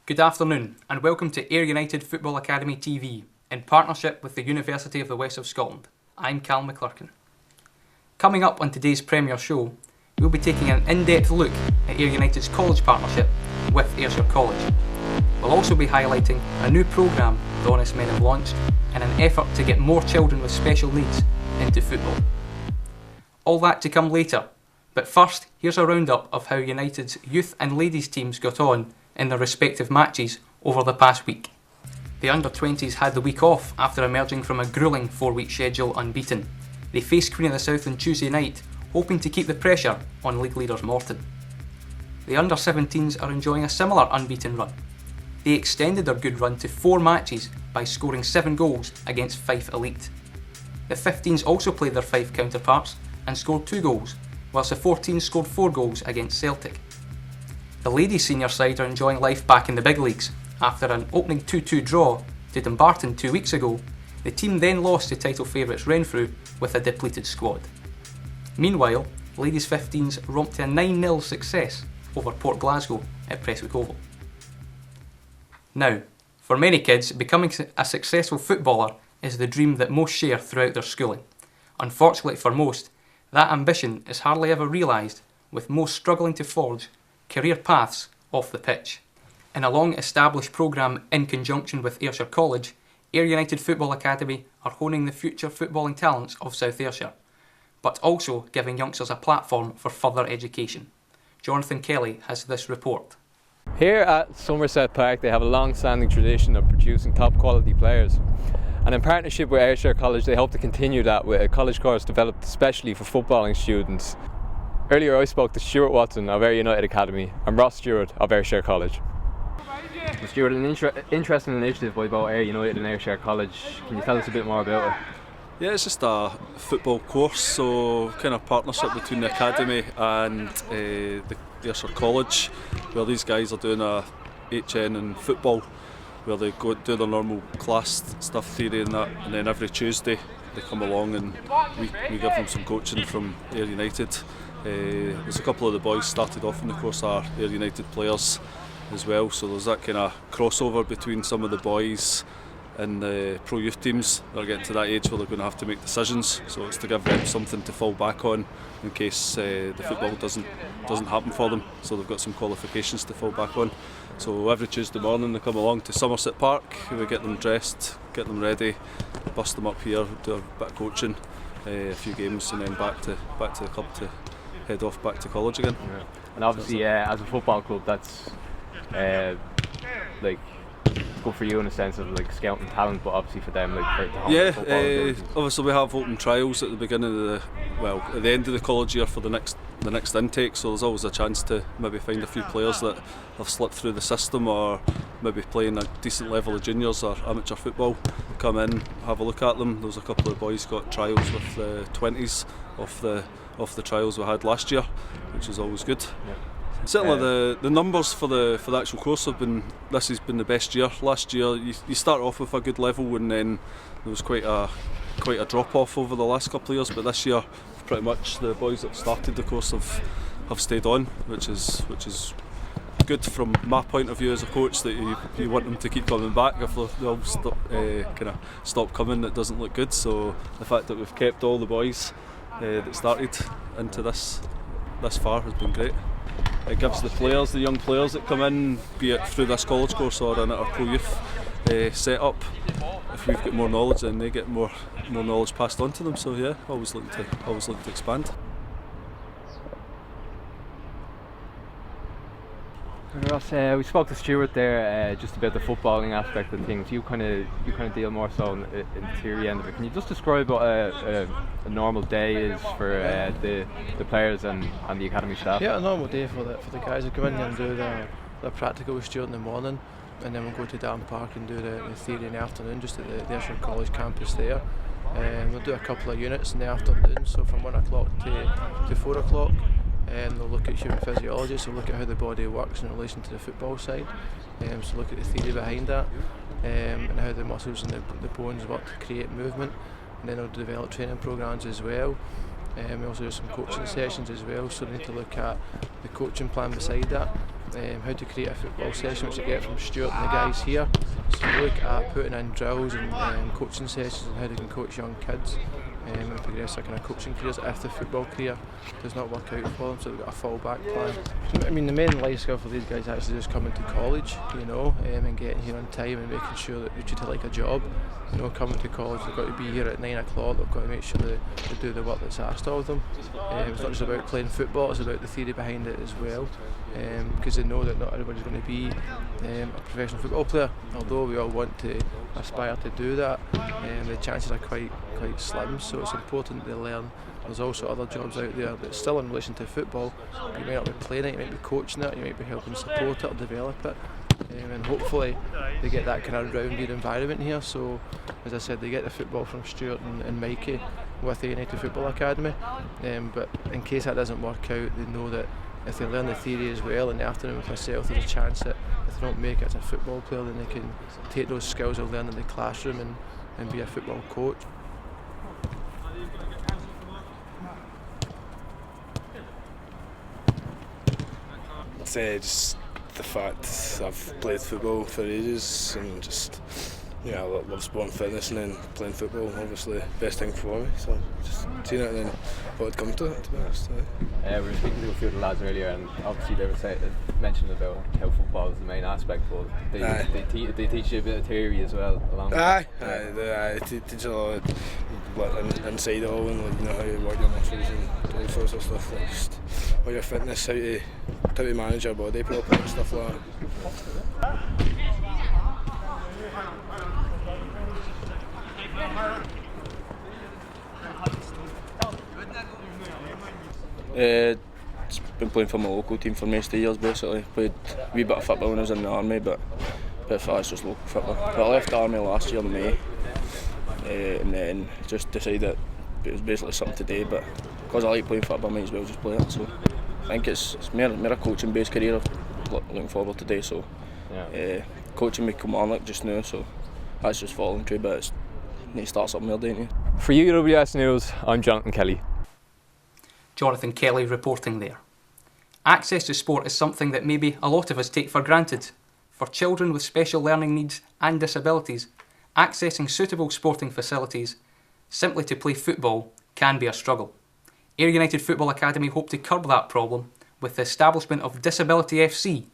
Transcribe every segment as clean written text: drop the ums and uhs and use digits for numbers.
Good afternoon and welcome to Ayr United Football Academy TV in partnership with the University of the West of Scotland. I'm Cal McClurkin. Coming up on today's premiere show, we'll be taking an in-depth look at Ayr United's college partnership with Ayrshire College. We'll also be highlighting a new programme the Honest Men have launched in an effort to get more children with special needs into football. All that to come later, but first here's a roundup of how United's youth and ladies teams got on in their respective matches over the past week. The under-20s had the week off after emerging from a gruelling 4-week schedule unbeaten. They faced Queen of the South on Tuesday night, hoping to keep the pressure on league leaders Morton. The under-17s are enjoying a similar unbeaten run. They extended their good run to 4 matches by scoring 7 goals against Fife Elite. The 15s also played their Fife counterparts and scored 2 goals, whilst the 14s scored 4 goals against Celtic. The ladies' senior side are enjoying life back in the big leagues. After an opening 2-2 draw to Dumbarton 2 weeks ago, the team then lost to title favourites Renfrew with a depleted squad. Meanwhile, ladies' 15s romped to a 9-0 success over Port Glasgow at Prestwick Oval. Now, for many kids, becoming a successful footballer is the dream that most share throughout their schooling. Unfortunately for most, that ambition is hardly ever realised, with most struggling to forge career paths off the pitch. In a long-established programme in conjunction with Ayrshire College, Ayr United Football Academy are honing the future footballing talents of South Ayrshire, but also giving youngsters a platform for further education. Jonathan Kelly has this report. Here at Somerset Park they have a long-standing tradition of producing top-quality players, and in partnership with Ayrshire College they hope to continue that with a college course developed especially for footballing students. Earlier I spoke to Stuart Watson of Ayr United Academy and Ross Stewart of Ayrshire College. Well, Stuart, an interesting initiative by both Ayr United and Ayrshire College. Can you tell us a bit more about it? Yeah, it's just a football course, so kind of partnership between the academy and the Ayrshire College, where these guys are doing a HN in football, where they go do their normal class stuff, theory and that, and then every Tuesday they come along and we give them some coaching from Ayr United. There's a couple of the boys started off in the course are Ayr United players as well, so there's that kind of crossover between some of the boys and the pro youth teams that are getting to that age where they're going to have to make decisions, so it's to give them something to fall back on in case the football doesn't happen for them, so they've got some qualifications to fall back on. So every Tuesday morning they come along to Somerset Park, we get them dressed, get them ready, bust them up here, do a bit of coaching, a few games, and then back to the club to head off back to college again. Yeah. And obviously as a football club that's like good for you in a sense of like scouting talent, but obviously for them like obviously we have open trials at the beginning of at the end of the college year for the next intake, so there's always a chance to maybe find a few players that have slipped through the system or maybe playing a decent level of juniors or amateur football, come in, have a look at them. There was a couple of boys got trials with the 20s off the trials we had last year, which is always good. Yeah. Certainly the numbers for the actual course this has been the best year. Last year you start off with a good level and then there was quite a drop off over the last couple of years, but this year pretty much the boys that started the course have stayed on, which is good from my point of view as a coach, that you want them to keep coming back. If they all stop coming, it doesn't look good. So the fact that we've kept all the boys that started into this far has been great. It gives the young players that come in, be it through this college course or in our pro youth set up, if we've got more knowledge then they get more knowledge passed on to them, so yeah, always looking to expand. Ross, we spoke to Stewart there just about the footballing aspect of things. You kind of deal more so in the theory end of it. Can you just describe what a normal day is for the players and the academy staff? Yeah, a normal day for the guys who come in and do their practical with Stuart in the morning, and then we'll go to Darren Park and do the theory in the afternoon, just at the Ayrshire College campus there. We'll do a couple of units in the afternoon, so from 1 o'clock to 4 o'clock. They'll look at human physiology, so look at how the body works in relation to the football side. So look at the theory behind that, and how the muscles and the bones work to create movement. And then they'll develop training programs as well. We also do some coaching sessions as well, so they need to look at the coaching plan beside that. how to create a football session, which I get from Stuart and the guys here. So we look at putting in drills and coaching sessions and how they can coach young kids and progress their kind of coaching careers if the football career does not work out for them, so they've got a fallback plan. I mean, the main life skill for these guys is actually just coming to college, and getting here on time and making sure that they treat it like a job. Coming to college, they've got to be here at 9 o'clock, they've got to make sure they do the work that's asked of them. It's not just about playing football, it's about the theory behind it as well, because they know that not everybody's going to be a professional football player. Although we all want to aspire to do that, the chances are quite slim, so it's important they learn there's also other jobs out there that's still in relation to football. You might not be playing it, you might be coaching it, you might be helping support it or develop it. And hopefully they get that kind of rounded environment here. So as I said, they get the football from Stuart and Mikey with the United Football Academy, but in case that doesn't work out, they know that if they learn the theory as well in the afternoon with myself, there's a chance that if they don't make it as a football player, then they can take those skills they've learned in the classroom and be a football coach. Just the fact I've played football for ages and just I love sport and fitness, and then playing football obviously best thing for me, so just seeing it and then what would come to it, to be honest. We were speaking to a few of the lads earlier, and obviously they were mentioning about how football is the main aspect, but they teach you a bit of theory as well along they teach a lot of inside it all, and how you work your muscles and all sorts of stuff, like just all your fitness, how to manage your body properly and stuff like that. Just been playing for my local team for most of the years basically. Played a wee bit of football when I was in the army, but for that it's just local football. But I left the army last year in May, and then just decided it was basically something to do, but because I like playing football I might as well just play it. So I think it's more a coaching based career looking forward to do, so coaching with Kilmarnock just now, so that's just falling through, but you need to start something there, don't you? For UWS News, I'm Jonathan Kelly. Jonathan Kelly reporting there. Access to sport is something that maybe a lot of us take for granted. For children with special learning needs and disabilities, accessing suitable sporting facilities simply to play football can be a struggle. Ayr United Football Academy hope to curb that problem with the establishment of Disability FC,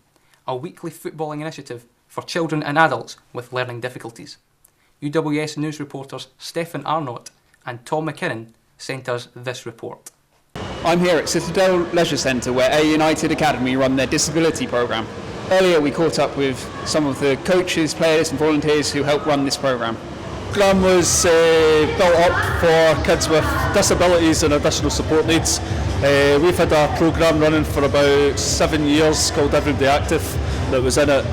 a weekly footballing initiative for children and adults with learning difficulties. UWS News reporters Stefan Arnott and Tom McKinnon sent us this report. I'm here at Citadel Leisure Centre where Ayr United Academy run their disability programme. Earlier we caught up with some of the coaches, players and volunteers who help run this programme. The programme was built up for kids with disabilities and additional support needs. We've had a programme running for about 7 years called Everyday Active that was in at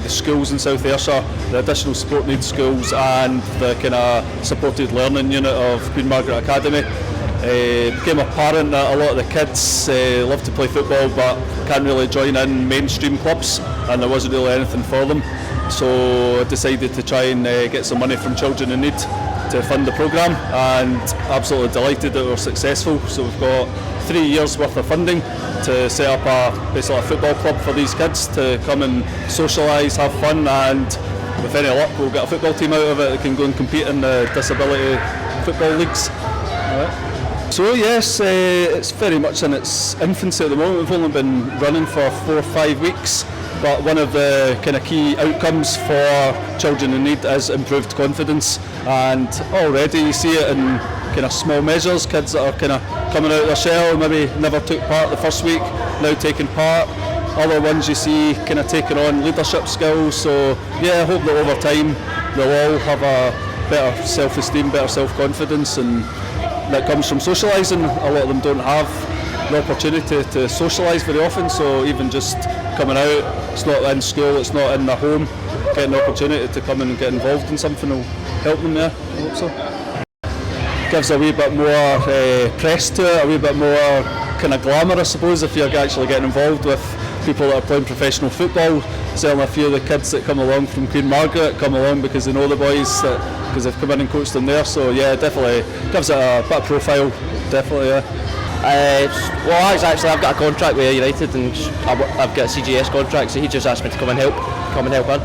the schools in South Ayrshire, the additional support needs schools and the kind of supported learning unit of Queen Margaret Academy. It became apparent that a lot of the kids love to play football but can't really join in mainstream clubs, and there wasn't really anything for them. So I decided to try and get some money from Children in Need to fund the programme, and absolutely delighted that we were successful. So we've got 3 years worth of funding to set up basically a football club for these kids to come and socialise, have fun, and with any luck we'll get a football team out of it that can go and compete in the disability football leagues. So yes, it's very much in its infancy at the moment. We've only been running for 4 or 5 weeks, but one of the kind of key outcomes for Children in Need is improved confidence, and already you see it in kind of small measures. Kids that are kind of coming out of their shell, maybe never took part the first week, now taking part. Other ones you see kind of taking on leadership skills. So yeah, I hope that over time they'll all have a better self-esteem, better self-confidence, and that comes from socialising. A lot of them don't have the opportunity to socialise very often, so even just coming out, it's not in school, it's not in their home, getting the opportunity to come in and get involved in something will help them there, I hope so. Gives a wee bit more press to it, a wee bit more kind of glamour I suppose, if you're actually getting involved with people that are playing professional football. Certainly a few of the kids that come along from Queen Margaret come along because they know the boys, because they've come in and coached them there, so yeah, definitely gives it a bit of profile, definitely, yeah. Well, actually, I've got a contract with United, and I've got a CGS contract, so he just asked me to come and help on.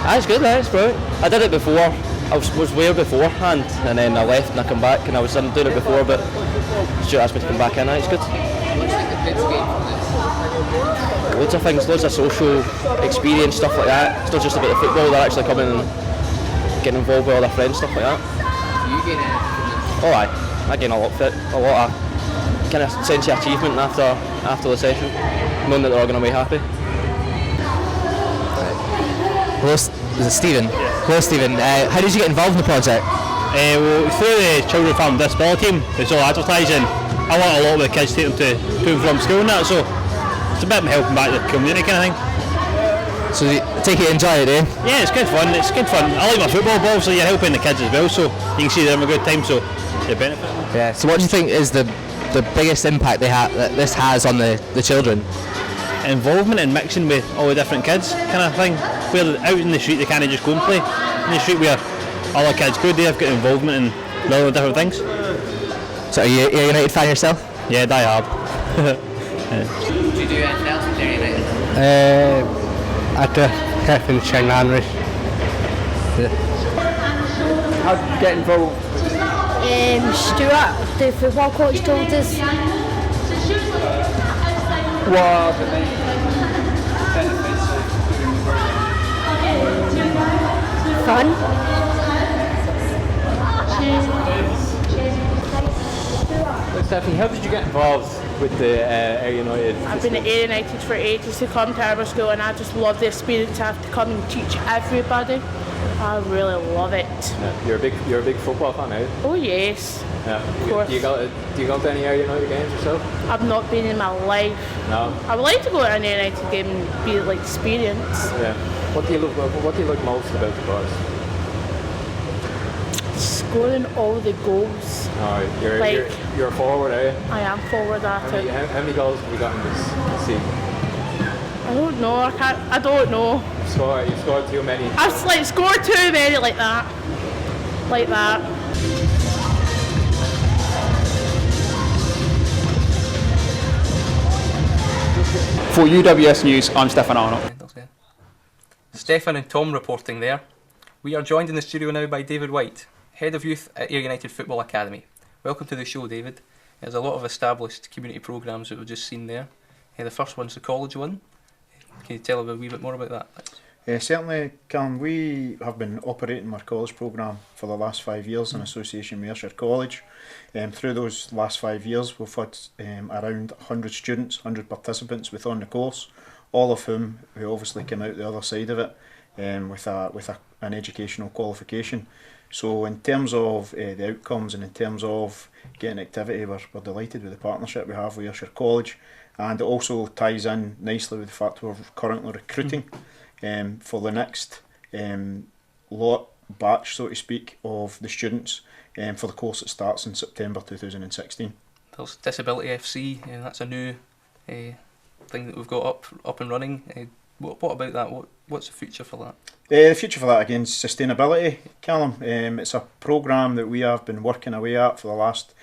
It's good, it's brilliant. I did it before. I was there beforehand, and then I left and I come back, and I was doing it before, but Stuart asked me to come back in. It's good. What do you think the kids gain from this? Loads of things, loads of social experience, stuff like that. It's not just about the football, they're actually coming and getting involved with all their friends, stuff like that. Do you gain anything from this? Oh aye, I gain a lot of kind of sense of achievement after the session, knowing that they're all going away happy. Hello, is it Stephen? Hello, Stephen. How did you get involved in the project? Well, through the Children with Farm Disability team, it's all advertising. I want a lot with the kids, take them to and from school and that, so it's a bit of helping back the community kind of thing. So you take it, enjoy it, eh? Yeah, it's good fun. I like my football, but obviously you're helping the kids as well, so you can see they're having a good time, so they benefit. Yeah. So what do you think is the biggest impact that this has on the children? Involvement and mixing with all the different kids kind of thing. Where out in the street they can't just go and play. In the street where all the kids go, they've got involvement in all the different things. So are you a United fan yourself? Yeah, die hard. Do you do anything else with Ayr United? I do finishing Irish. How did you get involved? Stuart, the football coach, told us. What are the main benefits of doing the work? Fun. Stephanie, how did you get involved with the Ayr United? I've been at Ayr United for ages to come to our school, and I just love the experience I have to come and teach everybody. I really love it. Yeah, you're a big football fan, are you? Oh yes. Yeah. Of course. Do you go to any Ayr United games yourself? I've not been in my life. No. I would like to go to an Ayr United game and be like experience. Yeah. What do you look most about the boys? Scoring all the goals. Alright, Like- you're a forward, are you? I am forward at it. How many goals have you got in this season? I don't know. I don't know. You scored too many. I've like scored too many like that. Like that. For UWS News, I'm Stefan Arnold. Stefan and Tom reporting there. We are joined in the studio now by David White, Head of Youth at Ayr United Football Academy. Welcome to the show, David. There's a lot of established community programmes that we've just seen there. The first one's the college one. Can you tell us a wee bit more about that? Certainly, Callum. We have been operating our college programme for the last 5 years in association with Ayrshire College. Through those last 5 years, we've had around 100 students, 100 participants within the course, all of whom who obviously came out the other side of it with an educational qualification. So in terms of the outcomes and in terms of getting activity, we're delighted with the partnership we have with Ayrshire College, and it also ties in nicely with the fact we're currently recruiting for the next batch, so to speak, of the students for the course that starts in September 2016. There's Disability FC, and that's a new thing that we've got up and running. What about that? What's the future for that? The future for that, again, is sustainability, Callum. It's a programme that we have been working away at for the last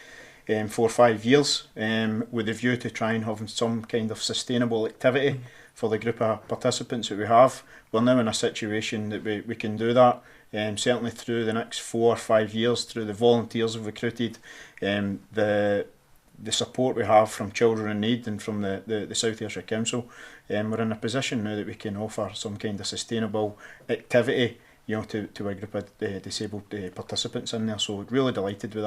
4 or 5 years with a view to try and have some kind of sustainable activity for the group of participants that we have. We're now in a situation that we can do that, certainly through the next 4 or 5 years, through the volunteers we've recruited, the support we have from Children in Need and from the South Ayrshire Council. We're in a position now that we can offer some kind of sustainable activity, to a group of disabled participants in there. So really delighted with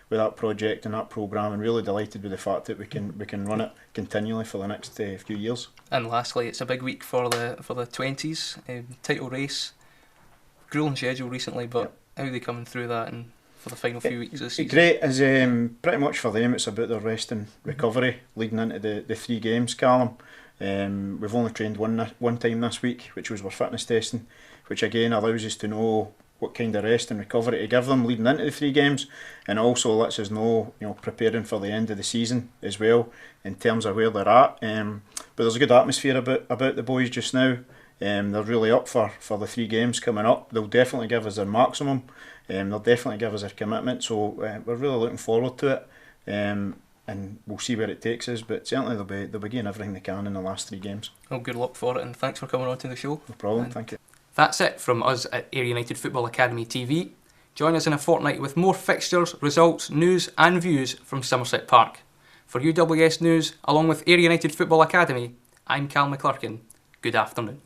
that project and that programme, and really delighted with the fact that we can run it continually for the next few years. And lastly, it's a big week for the 20s title race. Grueling schedule recently, but how are they coming through that and for the final few weeks of the season? Great, as pretty much for them it's about their rest and recovery leading into the 3 games, Callum. We've only trained one time this week, which was our fitness testing, which again allows us to know what kind of rest and recovery to give them leading into the 3 games, and also lets us know, preparing for the end of the season as well in terms of where they're at. But there's a good atmosphere about the boys just now. They're really up for the 3 games coming up. They'll definitely give us their maximum. They'll definitely give us their commitment. So we're really looking forward to it. and we'll see where it takes us. But certainly they'll be doing everything they can in the last 3 games. Well, good luck for it, and thanks for coming on to the show. No problem, thank you. That's it from us at Ayr United Football Academy TV. Join us in a fortnight with more fixtures, results, news and views from Somerset Park. For UWS News, along with Ayr United Football Academy, I'm Cal McClurkin. Good afternoon.